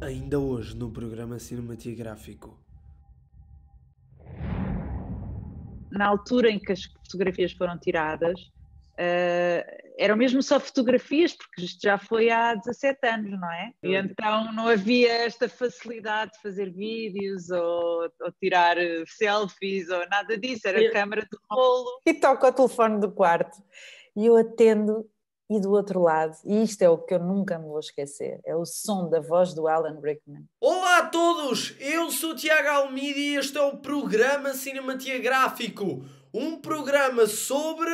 Ainda hoje no programa cinematográfico. Na altura em que as fotografias foram tiradas, eram mesmo só fotografias, porque isto já foi há 17 anos, não é? E então não havia esta facilidade de fazer vídeos ou tirar selfies ou nada disso, era câmara de rolo. E toca o telefone do quarto e eu atendo, e do outro lado, e isto é o que eu nunca me vou esquecer, é o som da voz do Alan Rickman. Olá a todos, eu sou o Tiago Almeida e este é o programa cinematográfico, um programa sobre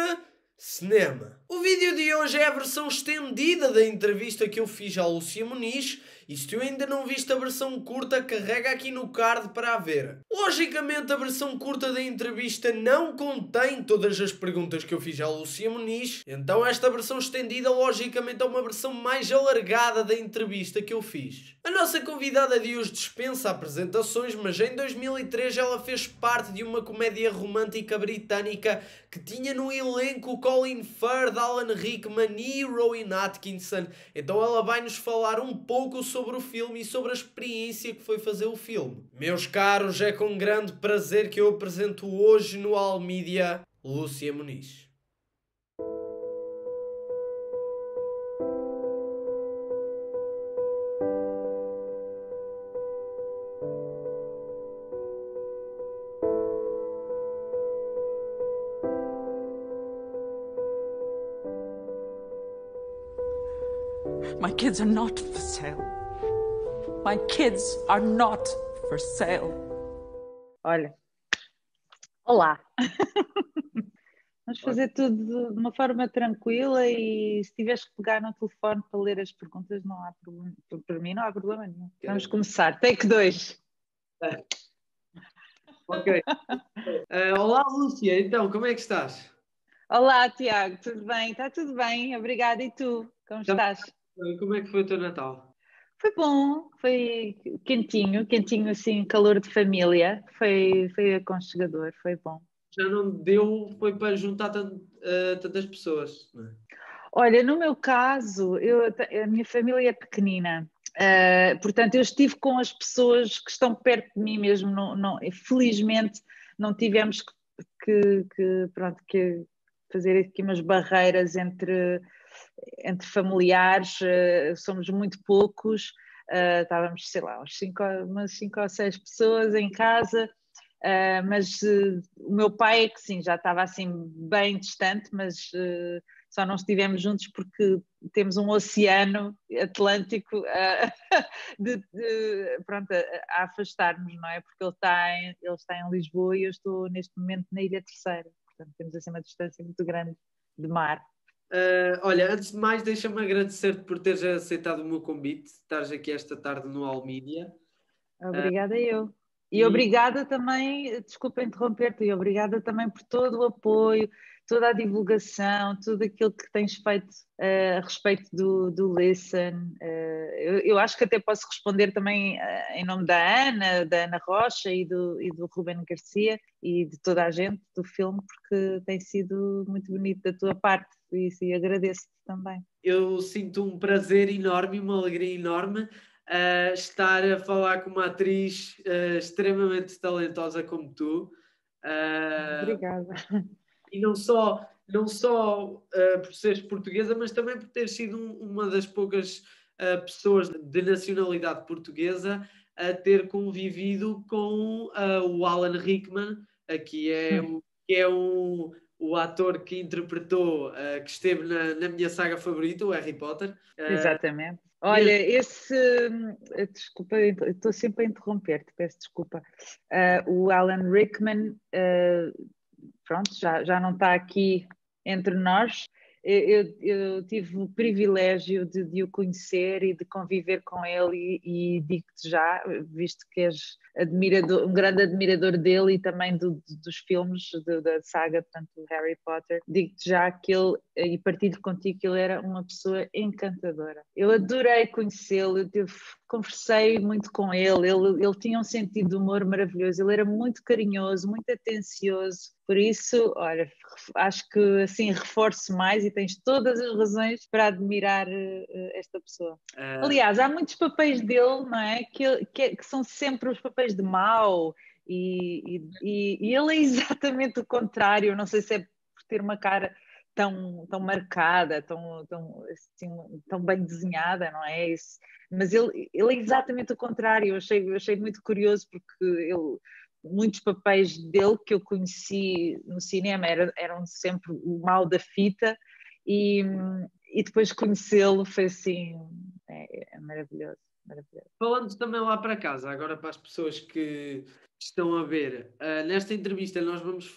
cinema. O vídeo de hoje é a versão estendida da entrevista que eu fiz à Lúcia Muniz, e se tu ainda não viste a versão curta, carrega aqui no card para a ver. Logicamente a versão curta da entrevista não contém todas as perguntas que eu fiz à Lúcia Muniz, então esta versão estendida logicamente é uma versão mais alargada da entrevista que eu fiz. A nossa convidada de hoje dispensa apresentações, mas em 2003 ela fez parte de uma comédia romântica britânica que tinha no elenco Colin Firth, Alan Rickman e Rowan Atkinson. Então ela vai nos falar um pouco sobre o filme e sobre a experiência que foi fazer o filme. Meus caros, é com grande prazer que eu apresento hoje no All Media Lúcia Muniz. My kids are not for sale. My kids are not for sale. Olha, olá. Vamos fazer tudo de uma forma tranquila e se tiveres que pegar no telefone para ler as perguntas, não há problema. Para mim não há problema nenhum. Vamos começar. Take 2. Ok. Olá Lúcia, então como é que estás? Olá Tiago, tudo bem? Está tudo bem, obrigada. E tu? Como estás? Como é que foi o teu Natal? Foi bom, foi quentinho assim, calor de família, foi aconchegador, foi bom. Já não deu, foi para juntar tantas pessoas, não é? Olha, no meu caso, a minha família é pequenina, portanto eu estive com as pessoas que estão perto de mim mesmo, felizmente não tivemos que fazer aqui umas barreiras entre familiares, somos muito poucos, estávamos, sei lá, umas 5 ou 6 pessoas em casa, mas o meu pai é que sim, já estava assim bem distante, mas só não estivemos juntos porque temos um oceano Atlântico a afastar-nos, não é? Porque ele está em Lisboa e eu estou neste momento na Ilha Terceira, portanto temos assim uma distância muito grande de mar. Olha, antes de mais, deixa-me agradecer-te por teres aceitado o meu convite, estares aqui esta tarde no All Media. Obrigada eu. E obrigada também, desculpa interromper-te, e obrigada também por todo o apoio, toda a divulgação, tudo aquilo que tens feito a respeito do Listen. Eu acho que até posso responder também em nome da Ana Rocha e do Ruben Garcia e de toda a gente do filme, porque tem sido muito bonito da tua parte e agradeço-te também. Eu sinto um prazer enorme, uma alegria enorme estar a falar com uma atriz extremamente talentosa como tu. Obrigada. E não só por seres portuguesa, mas também por teres sido uma das poucas pessoas de nacionalidade portuguesa a ter convivido com o Alan Rickman, que é o ator que interpretou, que esteve na minha saga favorita, o Harry Potter. Exatamente. Olha, desculpa, estou sempre a interromper-te, peço desculpa. O Alan Rickman, pronto, já não está aqui entre nós. Eu tive o privilégio de o conhecer e de conviver com ele e digo-te já, visto que és um grande admirador dele e também dos filmes da saga, portanto, do Harry Potter, digo-te já que ele, e partilho contigo, que ele era uma pessoa encantadora. Eu adorei conhecê-lo, conversei muito com ele tinha um sentido de humor maravilhoso, ele era muito carinhoso, muito atencioso. Por isso, olha, acho que assim reforço mais e tens todas as razões para admirar esta pessoa. Aliás, há muitos papéis dele, não é? Que são sempre os papéis de mau e ele é exatamente o contrário. Não sei se é por ter uma cara tão marcada, tão bem desenhada, não é? Isso, mas ele é exatamente o contrário. Eu achei muito curioso porque muitos papéis dele que eu conheci no cinema eram sempre o mal da fita e depois conhecê-lo foi assim, é maravilhoso, maravilhoso. Falando também lá para casa, agora para as pessoas que estão a ver, nesta entrevista nós vamos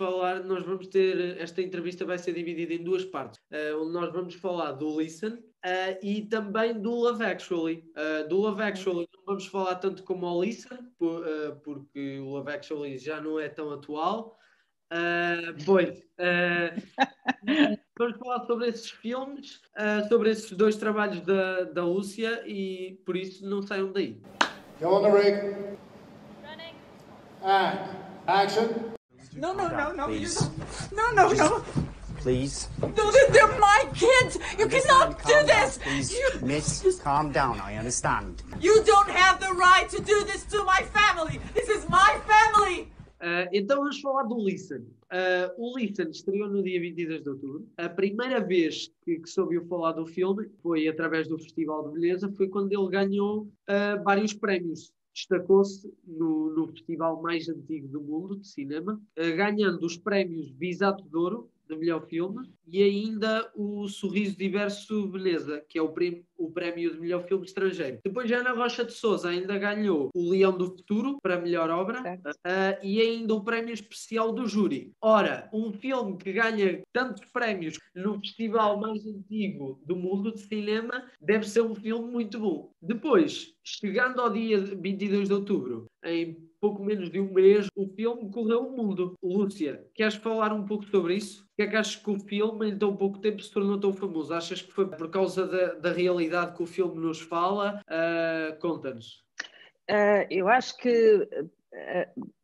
ter, esta entrevista vai ser dividida em duas partes, onde nós vamos falar do Listen e também do Love Actually. Do Love Actually não vamos falar tanto como ao Listen, porque o Love Actually já não é tão atual. Vamos falar sobre esses filmes, sobre esses dois trabalhos da Lúcia e por isso não saiam daí. Go on the rig. Running. Action. No, Please. no. Please. No, they're my kids. You cannot do this. Please, miss, calm down. I understand. You don't have the right to do this to my family. This is my family. Então vamos falar do Listen. O Listen estreou no dia 22 de outubro. A primeira vez que se ouviu falar do filme foi através do Festival de Veneza, foi quando ele ganhou vários prémios. Destacou-se no festival mais antigo do mundo de cinema, ganhando os prémios Visato de Ouro, de melhor filme, e ainda o Sorriso Diverso Veneza, que é o prémio de melhor filme estrangeiro. Depois a Ana Rocha de Sousa ainda ganhou o Leão do Futuro para melhor obra e ainda o prémio especial do júri. Ora, um filme que ganha tantos prémios no festival mais antigo do mundo de cinema deve ser um filme muito bom. Depois, chegando ao dia 22 de outubro, em pouco menos de um mês, o filme correu o mundo. Lúcia, queres falar um pouco sobre isso? O que é que achas que o filme em tão pouco tempo se tornou tão famoso? Achas que foi por causa da realidade que o filme nos fala? Conta-nos. Eu acho que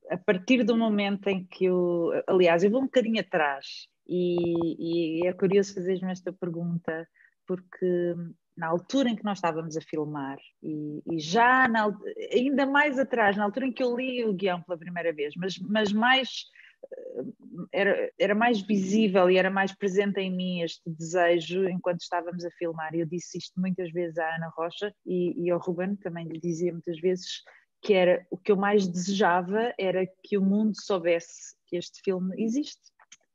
a partir do momento em que aliás, eu vou um bocadinho atrás e é curioso fazer-me esta pergunta porque na altura em que nós estávamos a filmar e já ainda mais atrás, na altura em que eu li o guião pela primeira vez, mas mais era mais visível e era mais presente em mim este desejo enquanto estávamos a filmar. Eu disse isto muitas vezes à Ana Rocha e ao Ruben também lhe dizia muitas vezes que era o que eu mais desejava era que o mundo soubesse que este filme existe,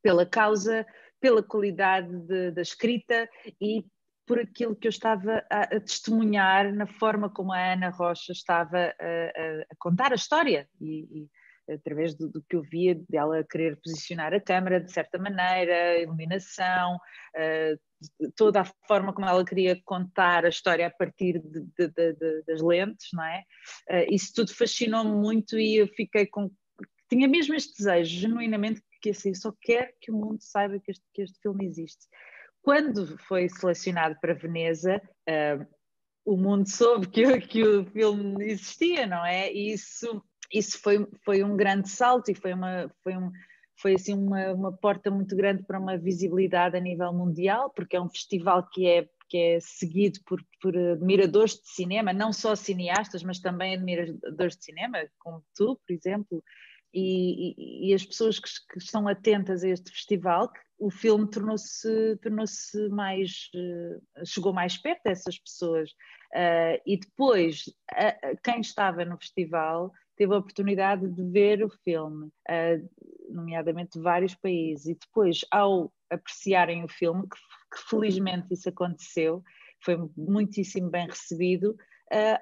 pela causa, pela qualidade da escrita e por aquilo que eu estava a testemunhar na forma como a Ana Rocha estava a contar a história e através do que eu via dela querer posicionar a câmara de certa maneira, a iluminação, toda a forma como ela queria contar a história a partir das lentes, não é? Isso tudo fascinou-me muito e eu fiquei tinha mesmo este desejo, genuinamente, que assim, só quero que o mundo saiba que este filme existe. Quando foi selecionado para Veneza, o mundo soube que o filme existia, não é? E isso foi um grande salto e foi assim uma porta muito grande para uma visibilidade a nível mundial, porque é um festival que é seguido por admiradores de cinema, não só cineastas, mas também admiradores de cinema, como tu, por exemplo, e as pessoas que estão atentas a este festival, o filme tornou-se mais, chegou mais perto dessas pessoas. E depois, quem estava no festival teve a oportunidade de ver o filme, nomeadamente de vários países, e depois, ao apreciarem o filme, que felizmente isso aconteceu, foi muitíssimo bem recebido,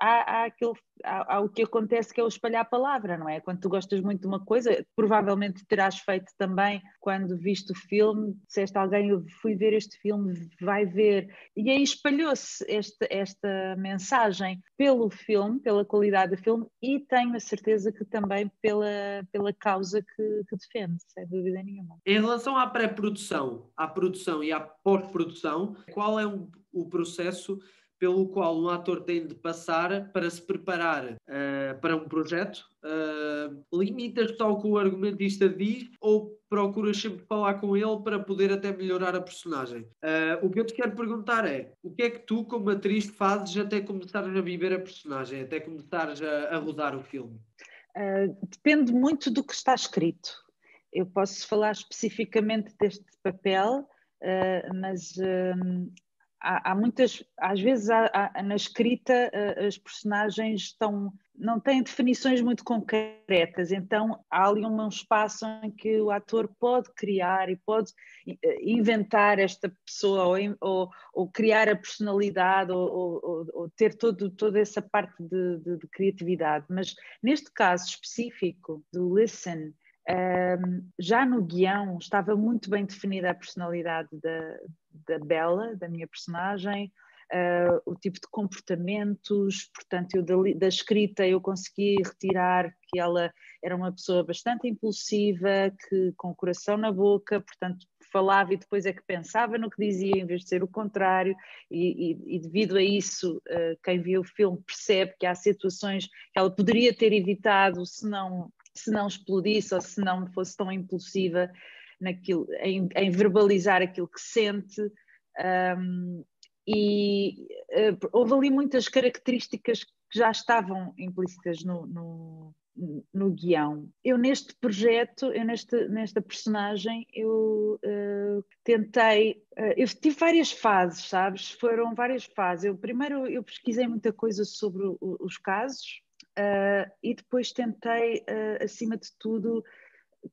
há o que acontece que é o espalhar a palavra, não é? Quando tu gostas muito de uma coisa, provavelmente terás feito também quando viste o filme, disseste a alguém, eu fui ver este filme, vai ver, e aí espalhou-se esta mensagem pelo filme, pela qualidade do filme e tenho a certeza que também pela causa que defende, sem dúvida nenhuma. Em relação à pré-produção, à produção e à pós-produção, qual é o processo pelo qual um ator tem de passar para se preparar para um projeto? Limitas-te ao que o argumentista diz ou procuras sempre falar com ele para poder até melhorar a personagem? O que eu te quero perguntar é, o que é que tu, como atriz, fazes até começares a viver a personagem, até começares a rodar o filme? Depende muito do que está escrito. Eu posso falar especificamente deste papel, mas há muitas, às vezes na escrita as personagens não têm definições muito concretas, então há ali um espaço em que o ator pode criar e pode inventar esta pessoa ou criar a personalidade ou ter toda essa parte de criatividade. Mas neste caso específico do Listen, já no guião estava muito bem definida a personalidade da Bella, da minha personagem, o tipo de comportamentos, portanto da escrita eu consegui retirar que ela era uma pessoa bastante impulsiva, com o coração na boca, portanto falava e depois é que pensava no que dizia em vez de ser o contrário, e devido a isso quem viu o filme percebe que há situações que ela poderia ter evitado se não explodisse ou se não fosse tão impulsiva em verbalizar aquilo que sente. Houve ali muitas características que já estavam implícitas no guião. Eu neste projeto, nesta personagem, eu tentei, eu tive várias fases, sabes? Foram várias fases. Primeiro eu pesquisei muita coisa sobre os casos, e depois tentei, acima de tudo,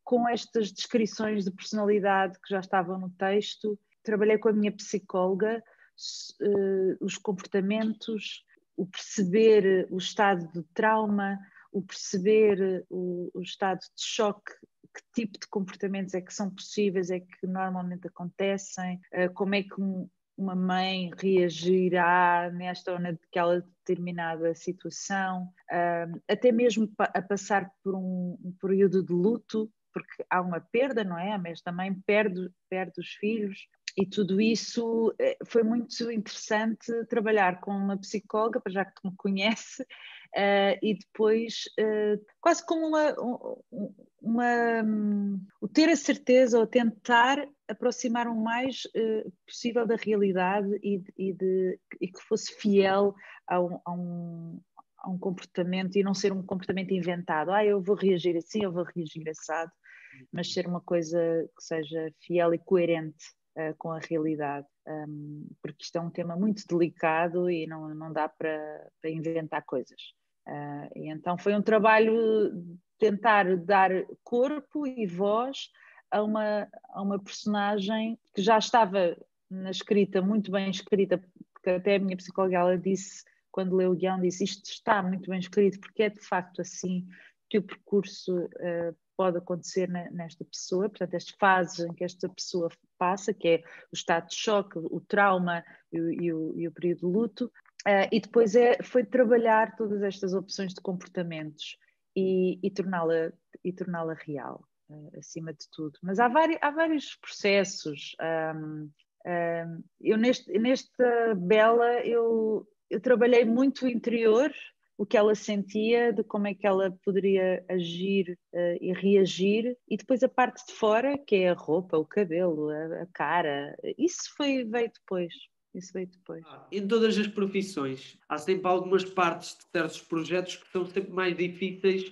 com estas descrições de personalidade que já estavam no texto, trabalhei com a minha psicóloga, os comportamentos, o perceber o estado de trauma, o perceber o estado de choque, que tipo de comportamentos é que são possíveis, é que normalmente acontecem, como é que uma mãe reagirá nesta ou naquela determinada situação, até mesmo a passar por um período de luto, porque há uma perda, não é? Mas também perde os filhos, e tudo isso foi muito interessante trabalhar com uma psicóloga, já que tu me conhece, e depois quase como o ter a certeza ou tentar aproximar o mais possível da realidade e que fosse fiel a um comportamento e não ser um comportamento inventado. Eu vou reagir assim, eu vou reagir assado, mas ser uma coisa que seja fiel e coerente com a realidade, porque isto é um tema muito delicado e não dá para inventar coisas. E então foi um trabalho de tentar dar corpo e voz a uma personagem que já estava na escrita, muito bem escrita, porque até a minha psicóloga ela disse, quando leu o guião, disse isto está muito bem escrito, porque é de facto assim que o percurso pode acontecer nesta pessoa, portanto, as fases em que esta pessoa passa, que é o estado de choque, o trauma e o período de luto, e depois foi trabalhar todas estas opções de comportamentos e torná-la real, acima de tudo. Mas há vários processos. Eu nesta Bella, eu trabalhei muito o interior, o que ela sentia, de como é que ela poderia agir e reagir, e depois a parte de fora, que é a roupa, o cabelo, a cara, isso veio depois. Em todas as profissões, há sempre algumas partes de certos projetos que são sempre mais difíceis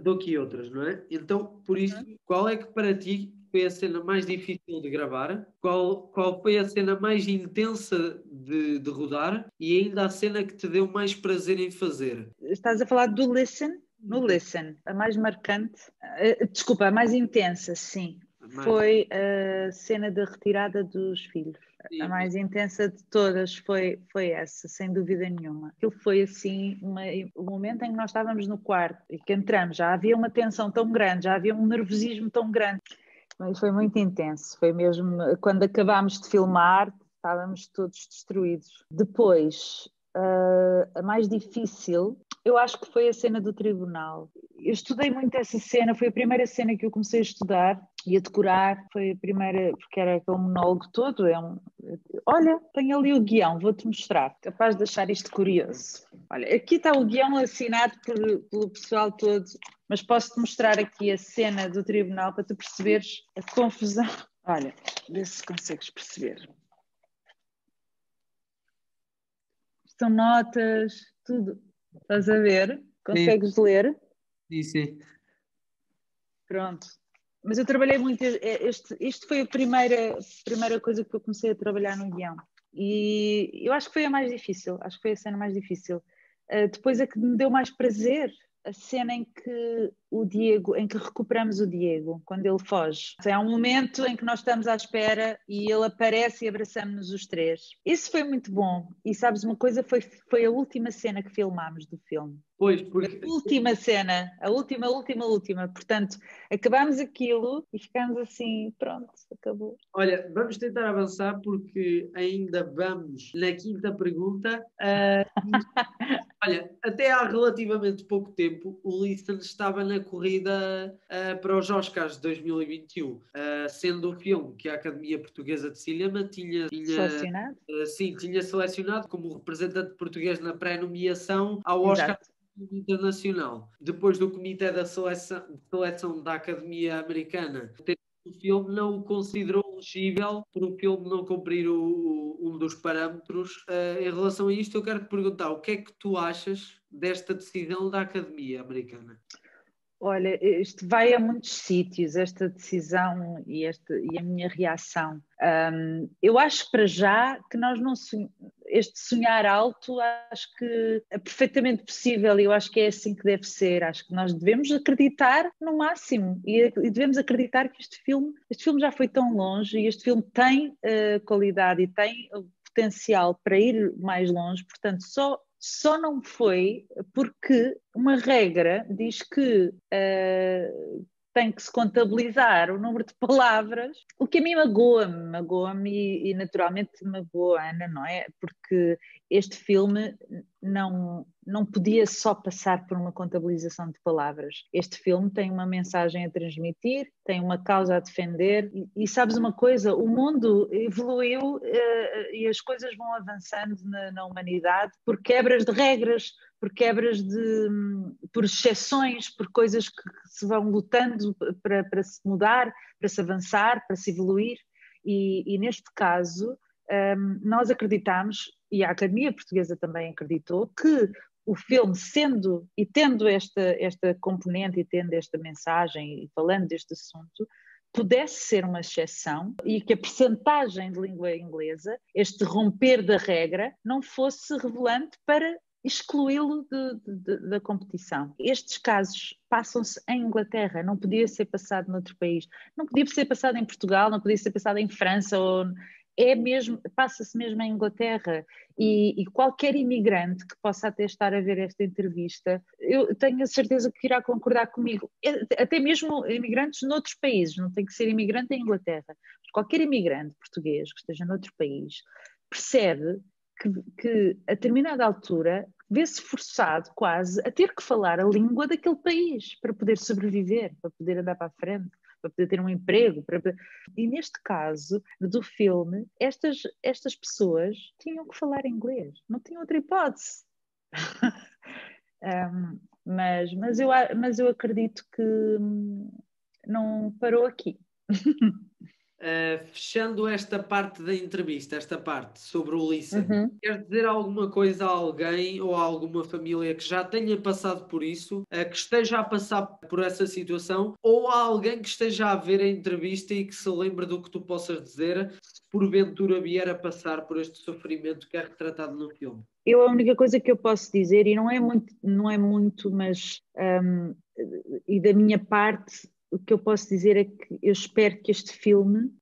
do que outras, não é? Então, por isso, qual é que para ti foi a cena mais difícil de gravar? Qual foi a cena mais intensa de rodar? E ainda a cena que te deu mais prazer em fazer? Estás a falar do Listen? No Listen, a mais marcante, desculpa, a mais intensa, sim. Foi a cena da retirada dos filhos. Sim. A mais intensa de todas foi essa, sem dúvida nenhuma. Aquilo foi assim, o momento em que nós estávamos no quarto e que entramos, já havia uma tensão tão grande, já havia um nervosismo tão grande. Foi muito intenso, foi mesmo, quando acabámos de filmar, estávamos todos destruídos. Depois, a mais difícil, eu acho que foi a cena do tribunal. Eu estudei muito essa cena, foi a primeira cena que eu comecei a estudar, e a decorar. Foi a primeira, porque era aquele monólogo todo. Olha, tenho ali o guião, vou-te mostrar. Capaz de achar isto curioso. Olha, aqui está o guião assinado pelo pessoal todo, mas posso-te mostrar aqui a cena do tribunal para tu perceberes a confusão. Olha, vê se consegues perceber. São notas, tudo. Estás a ver? Consegues ler? Sim. Pronto. Mas eu trabalhei muito. Isto foi a primeira coisa que eu comecei a trabalhar no guião. E eu acho que foi a mais difícil. Acho que foi a cena mais difícil. Depois é que me deu mais prazer. A cena em que recuperamos o Diego, quando ele foge. Há um momento em que nós estamos à espera e ele aparece e abraçamos-nos os três. Isso foi muito bom. E sabes uma coisa? Foi a última cena que filmámos do filme. Pois, porque... A última cena, a última. Portanto, acabámos aquilo e ficámos assim, pronto, acabou. Olha, vamos tentar avançar porque ainda vamos na quinta pergunta. Olha, até há relativamente pouco tempo o Listen estava na corrida para os Oscars de 2021, sendo o filme que a Academia Portuguesa de Cinema tinha Selecionado? Sim, tinha selecionado como representante português na pré-nomeação ao Oscar internacional. Depois do Comitê da Seleção da Academia Americana, o filme não o considerou elegível por o filme não cumprir um dos parâmetros. Em relação a isto, eu quero te perguntar o que é que tu achas desta decisão da Academia Americana? Olha, isto vai a muitos sítios, esta decisão e a minha reação. Eu acho para já que nós não este sonhar alto, acho que é perfeitamente possível e eu acho que é assim que deve ser. Acho que nós devemos acreditar no máximo e devemos acreditar que este filme já foi tão longe e este filme tem qualidade e tem potencial para ir mais longe, portanto só não foi porque uma regra diz que tem que se contabilizar o número de palavras, o que a mim magoa-me e naturalmente magoa a Ana, não é? Porque este filme não podia só passar por uma contabilização de palavras. Este filme tem uma mensagem a transmitir, tem uma causa a defender e sabes uma coisa, o mundo evoluiu e as coisas vão avançando na humanidade por quebras de regras, por exceções, por coisas que se vão lutando para se mudar, para se avançar, para se evoluir e neste caso nós acreditamos, e a Academia Portuguesa também acreditou, que o filme tendo esta componente e tendo esta mensagem e falando deste assunto, pudesse ser uma exceção e que a percentagem de língua inglesa, este romper da regra, não fosse relevante para excluí-lo da competição. Estes casos passam-se em Inglaterra, não podia ser passado noutro país, não podia ser passado em Portugal, não podia ser passado em França, passa-se mesmo em Inglaterra e qualquer imigrante que possa até estar a ver esta entrevista, eu tenho a certeza que irá concordar comigo, até mesmo imigrantes noutros países, não tem que ser imigrante em Inglaterra, mas qualquer imigrante português que esteja noutro país percebe que a determinada altura vê-se forçado quase a ter que falar a língua daquele país para poder sobreviver, para poder andar para a frente, para poder ter um emprego. E neste caso do filme, estas pessoas tinham que falar inglês, não tinham outra hipótese. Mas eu acredito que não parou aqui. Fechando esta parte da entrevista, esta parte sobre o Listen, queres dizer alguma coisa a alguém ou a alguma família que já tenha passado por isso, que esteja a passar por essa situação, ou a alguém que esteja a ver a entrevista e que se lembre do que tu possas dizer, se porventura vier a passar por este sofrimento que é retratado no filme? A única coisa que eu posso dizer, e não é muito, mas e da minha parte, o que eu posso dizer é que eu espero que este filme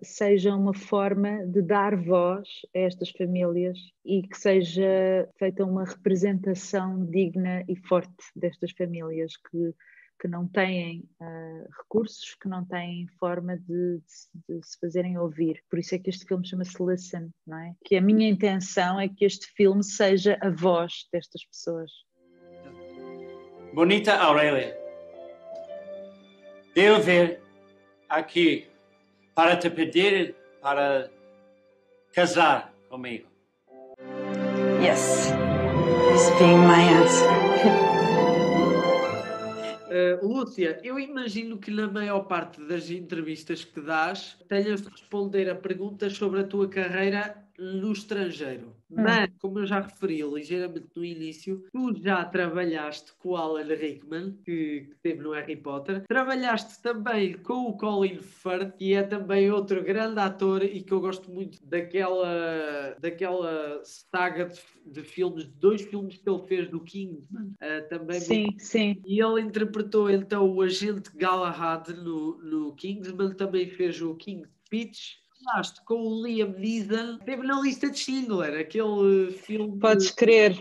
seja uma forma de dar voz a estas famílias e que seja feita uma representação digna e forte destas famílias que não têm recursos, que não têm forma de se fazerem ouvir. Por isso é que este filme chama-se Listen, não é? Que a minha intenção é que este filme seja a voz destas pessoas. Bonita Aurelia, debo ver aqui para te pedir para casar comigo. Yes, this being my answer. Lúcia, eu imagino que na maior parte das entrevistas que dás tenhas de responder a perguntas sobre a tua carreira no estrangeiro. Mas, como eu já referi ligeiramente no início, tu já trabalhaste com o Alan Rickman, que esteve no Harry Potter. Trabalhaste também com o Colin Firth, que é também outro grande ator e que eu gosto muito daquela saga de filmes, 2 filmes que ele fez do Kingsman. Também Sim, muito... sim. E ele interpretou então o agente Galahad no Kingsman, também fez o King's Speech. Falaste com o Liam Neeson, esteve na lista de Schindler, aquele filme. Podes crer.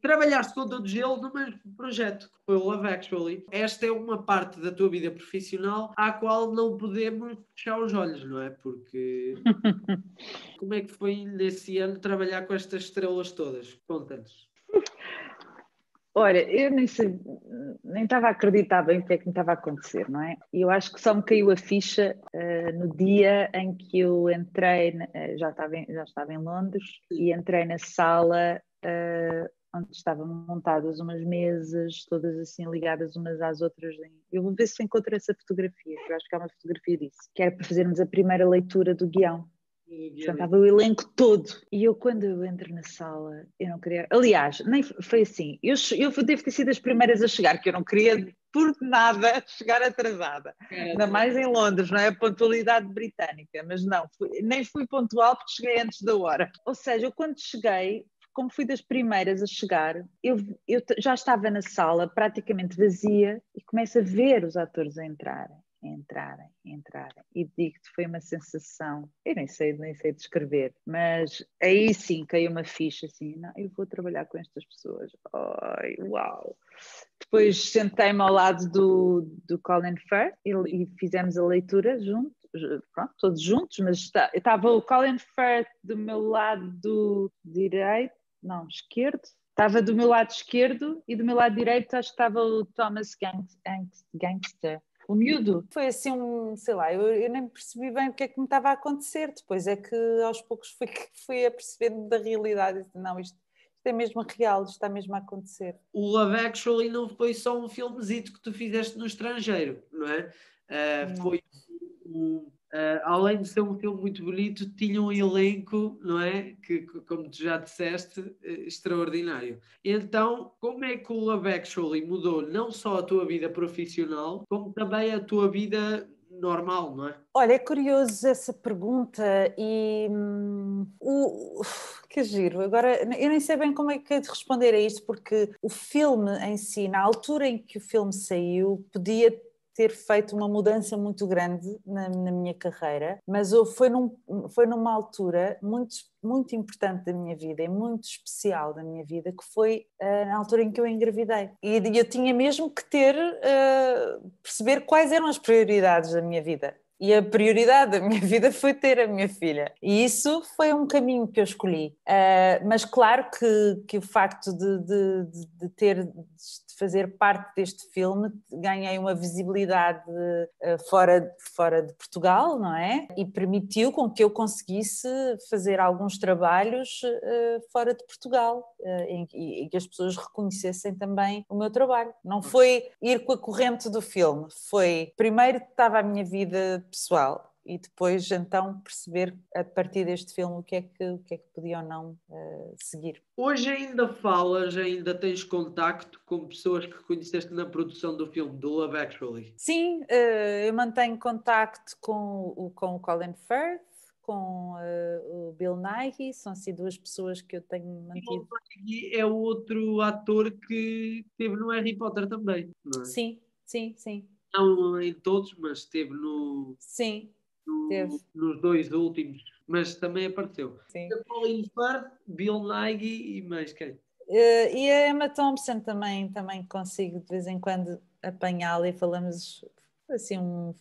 Trabalhaste com todos eles no mesmo projeto, que foi o Love Actually. Esta é uma parte da tua vida profissional à qual não podemos fechar os olhos, não é? Porque como é que foi nesse ano trabalhar com estas estrelas todas? Conta-nos. Olha, eu nem estava a acreditar bem o que é que me estava a acontecer, não é? E eu acho que só me caiu a ficha no dia em que eu entrei, já estava em Londres, e entrei na sala onde estavam montadas umas mesas, todas assim ligadas umas às outras. Eu vou ver se encontro essa fotografia, que eu acho que há uma fotografia disso, que era para fazermos a primeira leitura do guião. Portanto, estava o elenco todo. E quando eu entro na sala, eu não queria... Aliás, nem foi assim. Eu devo ter sido as primeiras a chegar, que eu não queria por nada chegar atrasada. Ainda mais em Londres, não é? A pontualidade britânica. Mas não, nem fui pontual porque cheguei antes da hora. Ou seja, eu quando cheguei, como fui das primeiras a chegar, eu já estava na sala praticamente vazia e começo a ver os atores a entrarem. E digo-te, foi uma sensação, eu nem sei descrever, mas aí sim caiu uma ficha assim, não, eu vou trabalhar com estas pessoas. Ai, uau! Depois sentei-me ao lado do Colin Firth e fizemos a leitura juntos, pronto, todos juntos, mas estava o Colin Firth do meu lado esquerdo. Estava do meu lado esquerdo e do meu lado direito acho que estava o Thomas Gangster. O miúdo. Foi assim sei lá, eu nem percebi bem o que é que me estava a acontecer. Depois é que aos poucos fui a perceber da realidade. Não, isto é mesmo real, isto está mesmo a acontecer. O Love Actually não foi só um filmezito que tu fizeste no estrangeiro, não é? Foi além de ser um filme muito bonito, tinha um elenco, não é? Que, como tu já disseste, extraordinário. Então, como é que o Love Actually mudou não só a tua vida profissional, como também a tua vida normal, não é? Olha, é curioso essa pergunta e que giro. Agora, eu nem sei bem como é que é de responder a isto, porque o filme em si, na altura em que o filme saiu, podia ter feito uma mudança muito grande na minha carreira, mas foi numa altura muito, muito importante da minha vida e muito especial da minha vida, que foi na altura em que eu engravidei. E eu tinha mesmo que perceber quais eram as prioridades da minha vida. E a prioridade da minha vida foi ter a minha filha. E isso foi um caminho que eu escolhi. Mas claro que o facto de fazer parte deste filme, ganhei uma visibilidade fora de Portugal, não é? E permitiu com que eu conseguisse fazer alguns trabalhos fora de Portugal e que as pessoas reconhecessem também o meu trabalho. Não foi ir com a corrente do filme, foi primeiro estava a minha vida pessoal e depois então perceber a partir deste filme o que é que podia ou não seguir. Hoje ainda tens contacto com pessoas que conheceste na produção do filme, do Love Actually? Sim, eu mantenho contacto com o Colin Firth, com o Bill Nighy, são assim 2 pessoas que eu tenho mantido. Bill Nighy é o outro ator que esteve no Harry Potter também, não é? Sim. Não em todos, mas esteve no... Sim. Nos 2 últimos, mas também apareceu. Sim. Colin Firth, Bill Nighy e mais quem? E a Emma Thompson também consigo de vez em quando apanhá-la e falamos assim um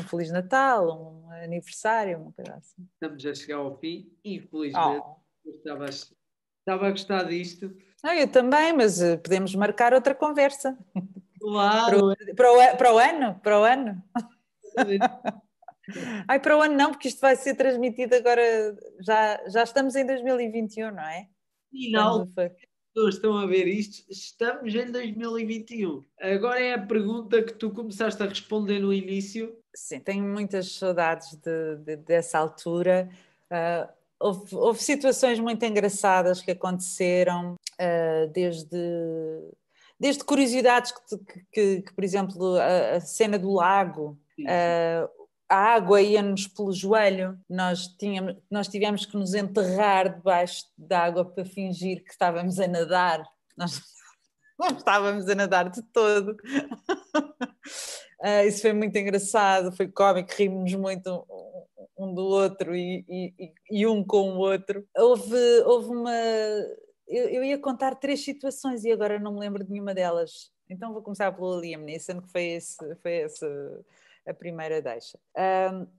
Feliz Natal, um aniversário, uma coisa assim. Estamos a chegar ao fim, infelizmente. Estava a gostar disto. Eu também, mas podemos marcar outra conversa. Claro. Para o ano? Ai, para o ano não, porque isto vai ser transmitido agora, já estamos em 2021, não é? Final, Quando foi? pessoas estão a ver isto, estamos em 2021. Agora é a pergunta que tu começaste a responder no início. Sim, tenho muitas saudades dessa altura. Houve situações muito engraçadas que aconteceram, desde curiosidades que, por exemplo, a cena do lago, a água ia-nos pelo joelho, nós tivemos que nos enterrar debaixo da água para fingir que estávamos a nadar. Nós não estávamos a nadar de todo. Isso foi muito engraçado, foi cómico, rimos muito um do outro e um com o outro. Houve uma... Eu ia contar 3 situações e agora não me lembro de nenhuma delas. Então vou começar pelo Liam Neeson, que foi essa a primeira deixa.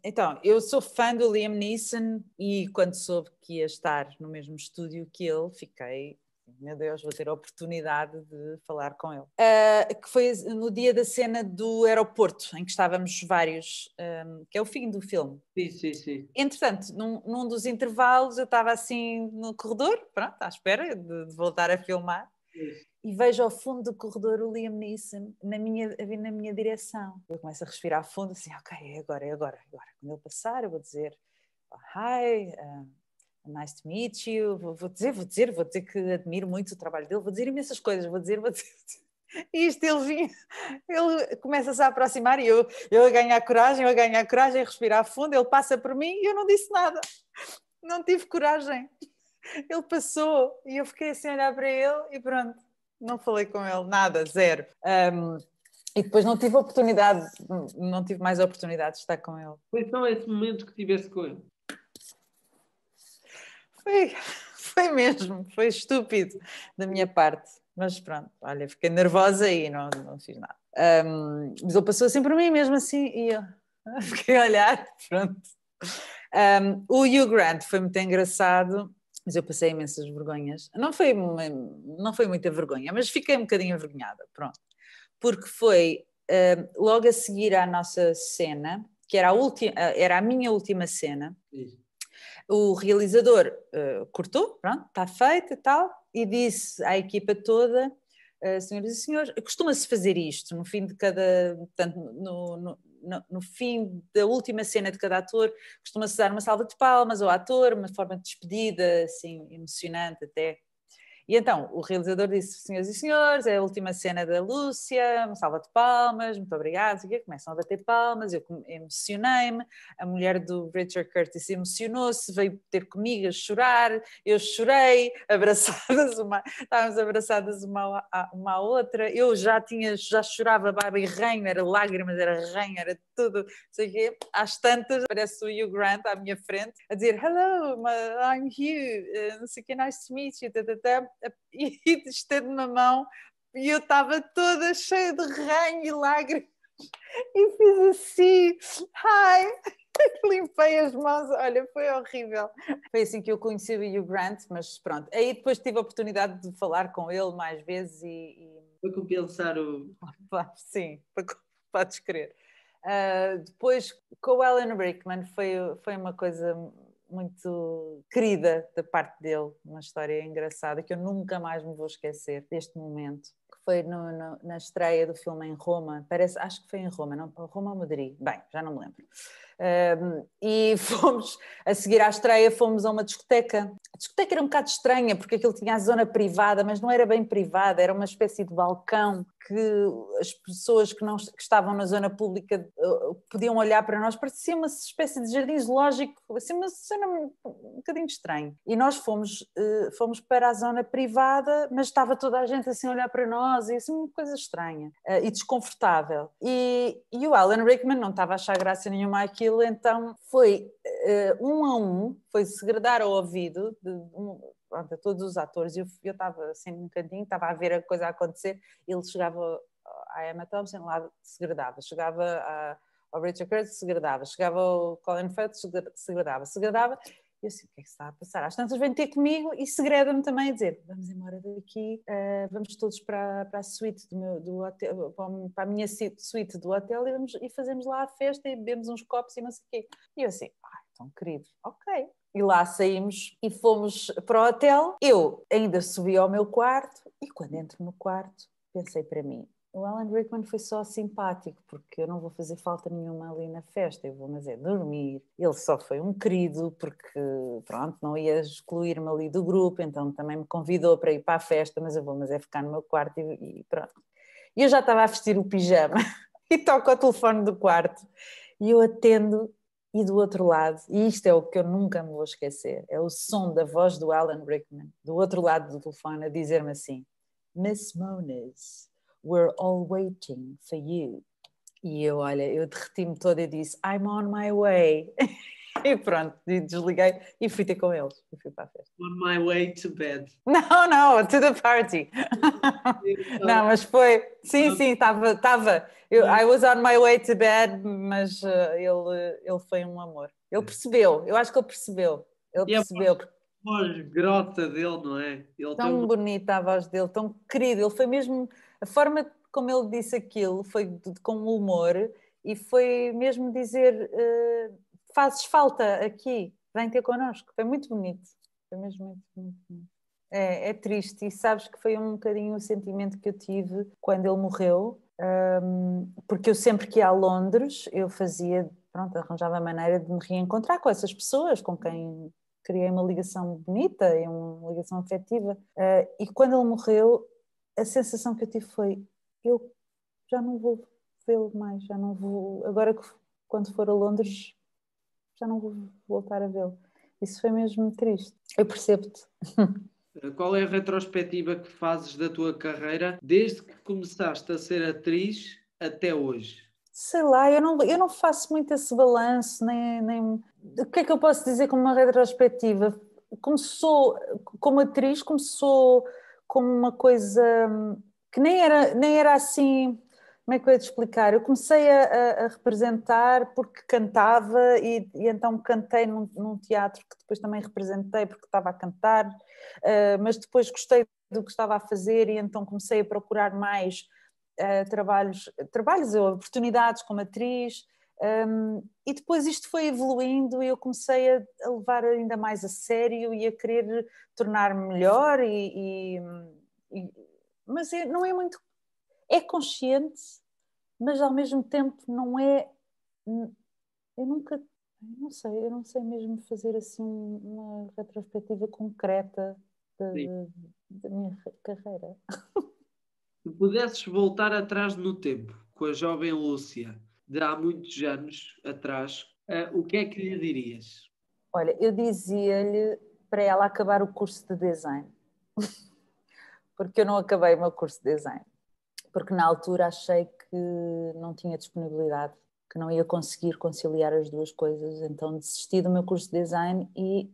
Então, eu sou fã do Liam Neeson e quando soube que ia estar no mesmo estúdio que ele, fiquei... Meu Deus, vou ter a oportunidade de falar com ele. Que foi no dia da cena do aeroporto, em que estávamos vários, que é o fim do filme. Sim. Entretanto, num dos intervalos, eu estava assim no corredor, pronto, à espera de voltar a filmar, e vejo ao fundo do corredor o Liam Neeson a vir na minha direção. Eu começo a respirar fundo, assim, ok, é agora. Quando ele passar, eu vou dizer, hi, nice to meet you, vou dizer que admiro muito o trabalho dele, vou dizer imensas coisas, vou dizer. E isto ele começa-se a aproximar e eu a ganhar coragem, a respirar fundo, ele passa por mim e eu não disse nada, não tive coragem. Ele passou e eu fiquei assim a olhar para ele e pronto, não falei com ele, nada, zero. E depois não tive mais oportunidade de estar com ele. Foi só esse momento que tivesse com ele. Foi mesmo, foi estúpido da minha parte, mas pronto, olha, fiquei nervosa e não fiz nada. Mas ele passou assim por mim mesmo assim e eu fiquei a olhar, pronto. O Hugh Grant foi muito engraçado, mas eu passei imensas vergonhas. Não foi muita vergonha, mas fiquei um bocadinho envergonhada, pronto. Porque foi logo a seguir à nossa cena, que era a minha última cena. Sim. O realizador cortou, pronto, está feito e tal, e disse à equipa toda, senhoras e senhores, costuma-se fazer isto no fim de cada, portanto, no fim da última cena de cada ator, costuma-se dar uma salva de palmas ao ator, uma forma de despedida, assim, emocionante até. E então o realizador disse, senhoras e senhores, é a última cena da Lúcia, uma salva de palmas, muito obrigado, começam a bater palmas, eu emocionei-me, a mulher do Richard Curtis emocionou-se, veio ter comigo a chorar, eu chorei, estávamos abraçadas uma à outra, eu já chorava baba e ranho, era lágrimas, era ranho, era tudo, sei quê, às tantas, aparece o Hugh Grant à minha frente, a dizer, hello, I'm Hugh, não sei o que, nice to meet you, e estende-me a mão e eu estava toda cheia de ranho e lágrimas e fiz assim, limpei as mãos, olha, foi horrível. Foi assim que eu conheci o Hugh Grant, mas pronto, aí depois tive a oportunidade de falar com ele mais vezes Foi compensar o... Sim, podes crer. Depois com o Alan Rickman foi uma coisa muito querida da parte dele, uma história engraçada que eu nunca mais me vou esquecer deste momento, que foi na estreia do filme em Roma, acho que foi em Roma, não, Roma ou Madrid, bem, já não me lembro. E fomos, a seguir à estreia, fomos a uma discoteca. A discoteca era um bocado estranha, porque aquilo tinha a zona privada, mas não era bem privada, era uma espécie de balcão que as pessoas que estavam na zona pública podiam olhar para nós, parecia uma espécie de jardim zoológico, assim, uma cena um bocadinho estranha. E nós fomos para a zona privada, mas estava toda a gente assim a olhar para nós, e assim uma coisa estranha e desconfortável. E o Alan Rickman não estava a achar graça nenhuma àquilo, então foi um a um, foi segredar ao ouvido a todos os atores. Eu estava assim num cantinho, estava a ver a coisa a acontecer, ele chegava à Emma Thompson, lá segredava, chegava ao Richard Curtis, segredava, chegava ao Colin Firth, segredava, E eu assim, o que é que se está a passar? Às tantas vem ter comigo e segreda-me também a dizer, vamos embora daqui, vamos todos para a suíte do hotel, para a minha suíte do hotel e fazemos lá a festa e bebemos uns copos e não sei o quê. E eu assim, tão querido, ok. E lá saímos e fomos para o hotel. Eu ainda subi ao meu quarto e quando entro no quarto pensei para mim, o Alan Rickman foi só simpático, porque eu não vou fazer falta nenhuma ali na festa, eu vou mas é dormir. Ele só foi um querido, porque pronto, não ia excluir-me ali do grupo, então também me convidou para ir para a festa, mas eu vou mas é ficar no meu quarto e pronto. E eu já estava a vestir o pijama e toco o telefone do quarto e eu atendo e do outro lado, e isto é o que eu nunca me vou esquecer, é o som da voz do Alan Rickman, do outro lado do telefone a dizer-me assim, Miss Moniz, we're all waiting for you. E eu, olha, eu derreti-me toda e disse, I'm on my way. E pronto, desliguei e fui ter com eles. E fui para a festa. On my way to bed. Não, to the party. Não, mas foi... Sim, estava... I was on my way to bed, mas ele foi um amor. Ele percebeu, eu acho que ele percebeu. Ele percebeu. A voz grota dele, não é? Ele tão bonita a voz dele, tão querido. Ele foi mesmo... A forma como ele disse aquilo foi com humor e foi mesmo dizer fazes falta aqui, vem ter connosco. Foi muito bonito. Foi mesmo muito, muito bonito. É triste e sabes que foi um bocadinho o sentimento que eu tive quando ele morreu, porque eu sempre que ia a Londres eu fazia, pronto, arranjava a maneira de me reencontrar com essas pessoas com quem criei uma ligação bonita e uma ligação afetiva, e quando ele morreu a sensação que eu tive foi eu já não vou vê-lo mais, já não vou, agora que quando for a Londres já não vou voltar a vê-lo. Isso foi mesmo triste. Eu percebo-te. Qual é a retrospectiva que fazes da tua carreira desde que começaste a ser atriz até hoje? Sei lá, eu não faço muito esse balanço, nem... O que é que eu posso dizer como uma retrospectiva? Começou como atriz, começou como uma coisa que nem era assim... Como é que eu ia te explicar? Eu comecei a representar porque cantava e então cantei num teatro que depois também representei porque estava a cantar, mas depois gostei do que estava a fazer e então comecei a procurar mais trabalhos ou oportunidades como atriz, e depois isto foi evoluindo e eu comecei a levar ainda mais a sério e a querer tornar-me melhor mas não é muito... É consciente, mas ao mesmo tempo não é... Eu não sei mesmo fazer assim uma retrospectiva concreta da minha carreira. Se pudesses voltar atrás no tempo, com a jovem Lúcia, de há muitos anos atrás, o que é que lhe dirias? Olha, eu dizia-lhe para ela acabar o curso de design. Porque eu não acabei o meu curso de design. Porque na altura achei que não tinha disponibilidade, que não ia conseguir conciliar as duas coisas, então desisti do meu curso de design e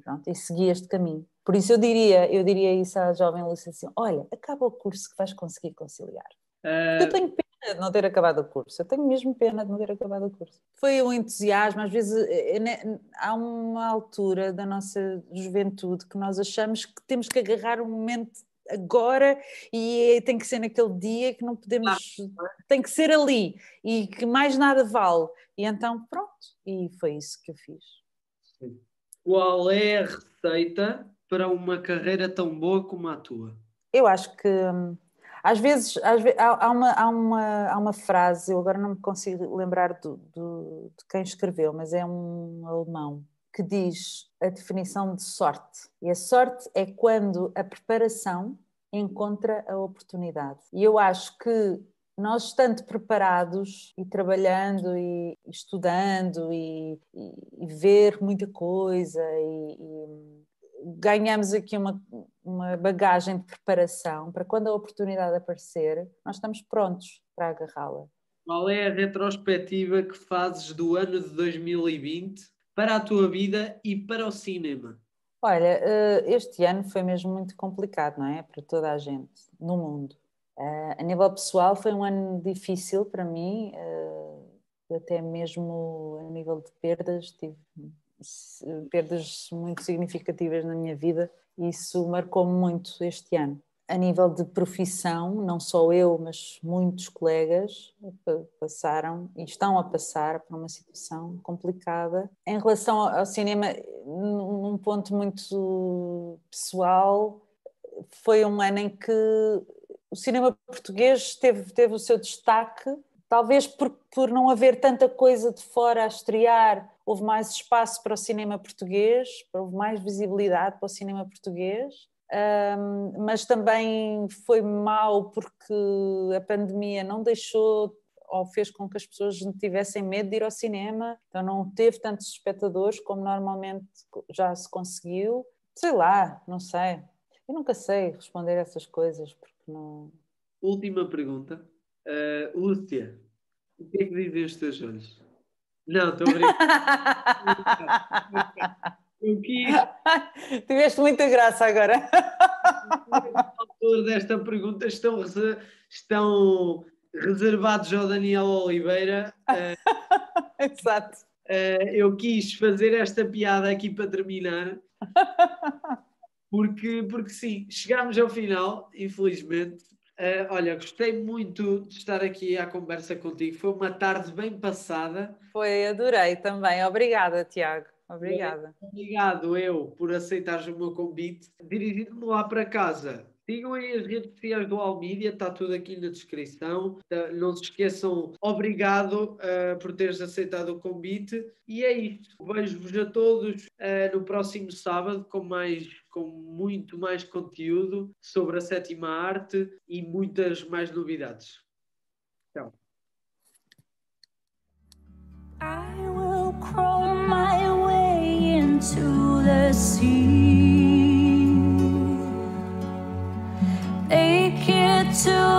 pronto, e segui este caminho. Por isso eu diria isso à jovem Lúcia assim, olha, acaba o curso que vais conseguir conciliar. Eu tenho pena de não ter acabado o curso, eu tenho mesmo pena de não ter acabado o curso. Foi um entusiasmo, às vezes há uma altura da nossa juventude que nós achamos que temos que agarrar um momento agora e tem que ser naquele dia, que não podemos, tem que ser ali e que mais nada vale, e então pronto, e foi isso que eu fiz. Sim. Qual é a receita para uma carreira tão boa como a tua? Eu acho que às vezes há uma frase, eu agora não me consigo lembrar de quem escreveu, mas é um alemão que diz a definição de sorte. E a sorte é quando a preparação encontra a oportunidade. E eu acho que nós, estando preparados e trabalhando e estudando e ver muita coisa e ganhamos aqui uma bagagem de preparação para quando a oportunidade aparecer, nós estamos prontos para agarrá-la. Qual é a retrospectiva que fazes do ano de 2020 para a tua vida e para o cinema? Olha, este ano foi mesmo muito complicado, não é? Para toda a gente, no mundo. A nível pessoal foi um ano difícil para mim, até mesmo a nível de perdas, tive perdas muito significativas na minha vida, e isso marcou-me muito este ano. A nível de profissão, não só eu, mas muitos colegas passaram e estão a passar por uma situação complicada. Em relação ao cinema, num ponto muito pessoal, foi um ano em que o cinema português teve o seu destaque, talvez por não haver tanta coisa de fora a estrear, houve mais espaço para o cinema português, houve mais visibilidade para o cinema português. Mas também foi mau porque a pandemia não deixou ou fez com que as pessoas tivessem medo de ir ao cinema, então não teve tantos espectadores como normalmente já se conseguiu. Sei lá, não sei. Eu nunca sei responder essas coisas porque não... Última pergunta. Lúcia, o que é que dizem os teus olhos? Não, estou a brincar. Eu quis... Tiveste muita graça agora. Os autores desta pergunta estão reservados ao Daniel Oliveira. Exato. Eu quis fazer esta piada aqui para terminar, porque sim, chegámos ao final, infelizmente. Olha, gostei muito de estar aqui à conversa contigo. Foi uma tarde bem passada. Foi, adorei também. Obrigada, Tiago. Obrigada. Obrigado eu por aceitares o meu convite. Dirigindo-me lá para casa. Sigam aí as redes sociais do Almídia, está tudo aqui na descrição. Não se esqueçam, obrigado por teres aceitado o convite. E é isto. Vejo-vos a todos no próximo sábado com muito mais conteúdo sobre a sétima arte e muitas mais novidades. Tchau. I will crawl my way into the sea, naked to